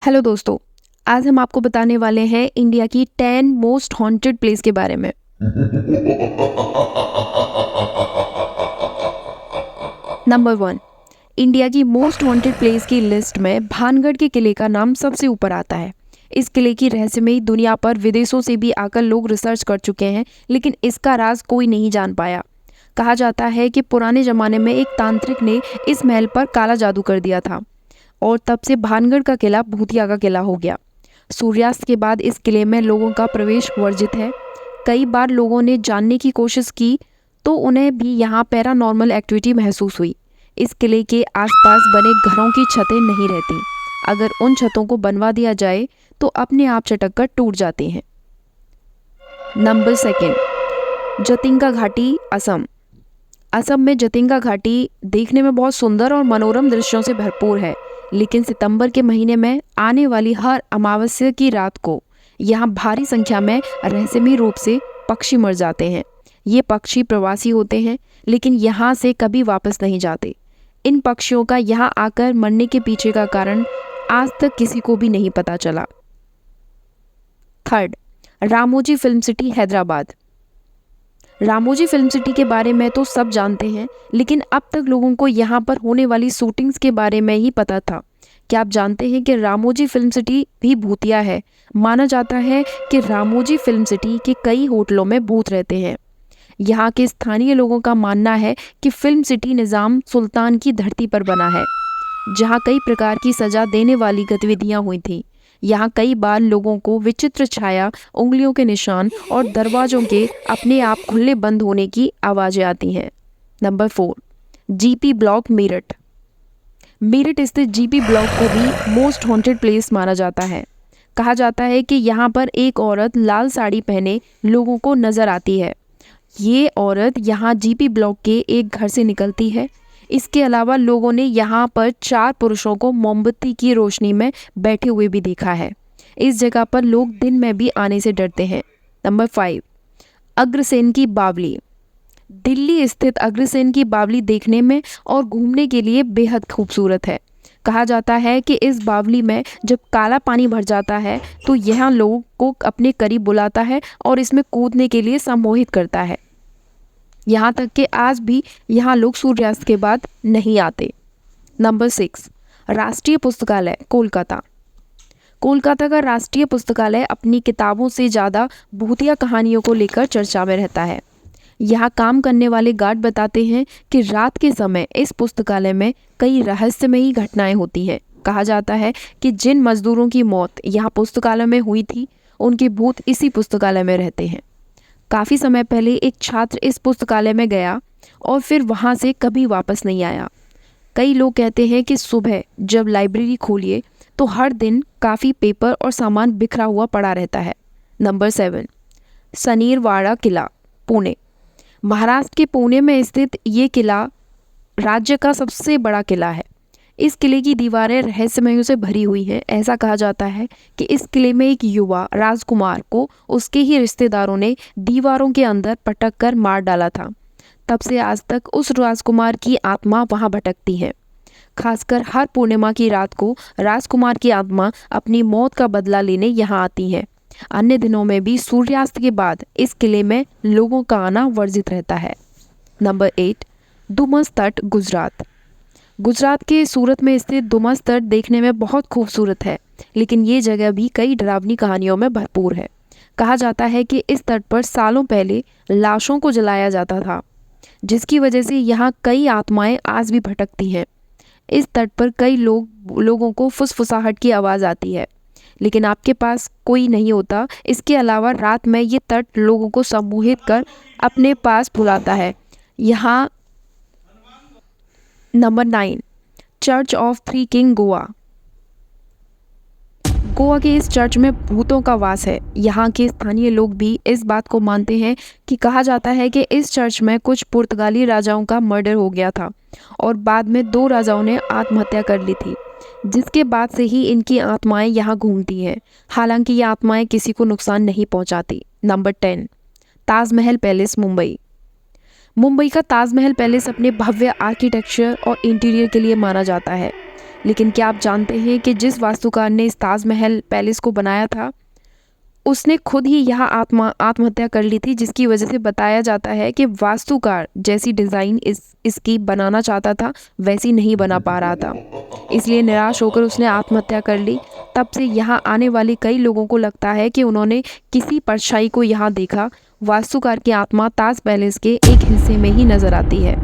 Hello दोस्तों। आज हम आपको बताने वाले हैं इंडिया की 10 मोस्ट हॉन्टेड प्लेस के बारे में। नंबर 1, इंडिया की मोस्ट हॉन्टेड प्लेस की लिस्ट में भानगढ़ के किले का नाम सबसे ऊपर आता है। इस किले की रहस्यमयी दुनिया पर विदेशों से भी आकर लोग रिसर्च कर चुके हैं, लेकिन इसका राज कोई नहीं जान पाया। कहा जाता है कि पुराने जमाने में एक तांत्रिक ने इस महल पर काला जादू कर दिया था और तब से भानगढ़ का किला भूतिया का किला हो गया। सूर्यास्त के बाद इस किले में लोगों का प्रवेश वर्जित है। कई बार लोगों ने जानने की कोशिश की तो उन्हें भी यहाँ पैरानॉर्मल एक्टिविटी महसूस हुई। इस किले के आसपास बने घरों की छतें नहीं रहती। अगर उन छतों को बनवा दिया जाए तो अपने आप चटक कर टूट जाते हैं। नंबर 2, जतिंगा घाटी, असम। असम में जतिंगा घाटी देखने में बहुत सुंदर और मनोरम दृश्यों से भरपूर है, लेकिन सितंबर के महीने में आने वाली हर अमावस्या की रात को यहाँ भारी संख्या में रहस्यमयी रूप से पक्षी मर जाते हैं। ये पक्षी प्रवासी होते हैं, लेकिन यहाँ से कभी वापस नहीं जाते। इन पक्षियों का यहाँ आकर मरने के पीछे का कारण आज तक किसी को भी नहीं पता चला। 3, Ramoji film city, Hyderabad. Ramoji film city के बारे में तो सब जानते हैं, लेकिन अब तक लोगों को यहाँ पर होने वाली शूटिंग्स के बारे में ही पता था। क्या आप जानते हैं कि रामोजी फिल्म सिटी भी भूतिया है? माना जाता है कि रामोजी फिल्म सिटी के कई होटलों में भूत रहते हैं। यहाँ के स्थानीय लोगों का मानना है कि फिल्म सिटी निज़ाम सुल्तान की धरती पर बना है, जहाँ कई प्रकार की सजा देने वाली गतिविधियाँ हुई थी। यहाँ कई बार लोगों को विचित्र छाया, उंगलियों के निशान और दरवाजों के अपने आप खुले बंद होने की आवाज़ें आती हैं। Number 4, GP block, Meerut. Meerut स्थित जीपी ब्लॉक को भी मोस्ट हॉन्टेड प्लेस माना जाता है। कहा जाता है कि यहाँ पर एक औरत लाल साड़ी पहने लोगों को नजर आती है। ये औरत यहाँ जीपी ब्लॉक के एक घर से निकलती है। इसके अलावा लोगों ने यहाँ पर 4 पुरुषों को मोमबत्ती की रोशनी में बैठे हुए भी देखा है। इस जगह पर लोग दिन में भी आने से डरते हैं। नंबर 5, अग्रसेन की बावली। दिल्ली स्थित अग्रसेन की बावली देखने में और घूमने के लिए बेहद खूबसूरत है। कहा जाता है कि इस बावली में जब काला पानी भर जाता है तो यह लोगों को अपने करीब बुलाता है और इसमें कूदने के लिए सम्मोहित करता है। यहाँ तक कि आज भी यहाँ लोग सूर्यास्त के बाद नहीं आते। नंबर 6, राष्ट्रीय पुस्तकालय, कोलकाता। कोलकाता का राष्ट्रीय पुस्तकालय अपनी किताबों से ज़्यादा भूतिया कहानियों को लेकर चर्चा में रहता है। यहाँ काम करने वाले गार्ड बताते हैं कि रात के समय इस पुस्तकालय में कई रहस्यमयी घटनाएं होती हैं। कहा जाता है कि जिन मजदूरों की मौत यहाँ पुस्तकालय में हुई थी, उनके भूत इसी पुस्तकालय में रहते हैं। काफ़ी समय पहले एक छात्र इस पुस्तकालय में गया और फिर वहाँ से कभी वापस नहीं आया। कई लोग कहते हैं कि सुबह जब लाइब्रेरी खोलिए तो हर दिन काफ़ी पेपर और सामान बिखरा हुआ पड़ा रहता है। नंबर 7, सनीरवाड़ा किला, पुणे। महाराष्ट्र के पुणे में स्थित ये किला राज्य का सबसे बड़ा किला है। इस किले की दीवारें रहस्यमयों से भरी हुई हैं। ऐसा कहा जाता है कि इस किले में एक युवा राजकुमार को उसके ही रिश्तेदारों ने दीवारों के अंदर पटक कर मार डाला था। तब से आज तक उस राजकुमार की आत्मा वहां भटकती है। खासकर हर पूर्णिमा की रात को राजकुमार की आत्मा अपनी मौत का बदला लेने यहाँ आती है। अन्य दिनों में भी सूर्यास्त के बाद इस किले में लोगों का आना वर्जित रहता है। नंबर 8, डुमस तट, गुजरात। गुजरात के सूरत में स्थित डुमस तट देखने में बहुत खूबसूरत है, लेकिन ये जगह भी कई डरावनी कहानियों में भरपूर है। कहा जाता है कि इस तट पर सालों पहले लाशों को जलाया जाता था, जिसकी वजह से यहाँ कई आत्माएं आज भी भटकती हैं। इस तट पर कई लोगों को फुसफुसाहट की आवाज़ आती है, लेकिन आपके पास कोई नहीं होता। इसके अलावा रात में ये तट लोगों को सम्मोहित कर अपने पास बुलाता है। यहाँ number 9, church of three king, Goa. Goa के इस चर्च में भूतों का वास है। यहाँ के स्थानीय लोग भी इस बात को मानते हैं कि कहा जाता है कि इस चर्च में कुछ पुर्तगाली राजाओं का मर्डर हो गया था और बाद में 2 राजाओं ने आत्महत्या कर ली थी, जिसके बाद से ही इनकी आत्माएं यहाँ घूमती हैं। हालांकि ये आत्माएं किसी को नुकसान नहीं पहुँचाती। Number 10, Taj Mahal palace, Mumbai. मुंबई का ताजमहल पैलेस अपने भव्य आर्किटेक्चर और इंटीरियर के लिए माना जाता है। लेकिन क्या आप जानते हैं कि जिस वास्तुकार ने इस ताजमहल पैलेस को बनाया था, उसने खुद ही यहाँ आत्महत्या कर ली थी, जिसकी वजह से बताया जाता है कि वास्तुकार जैसी डिज़ाइन इसकी बनाना चाहता था वैसी नहीं बना पा रहा था। इसलिए निराश होकर उसने आत्महत्या कर ली। तब से यहाँ आने वाले कई लोगों को लगता है कि उन्होंने किसी परछाई को यहाँ देखा। वास्तुकार की आत्मा ताज पैलेस के एक हिस्से में ही नज़र आती है।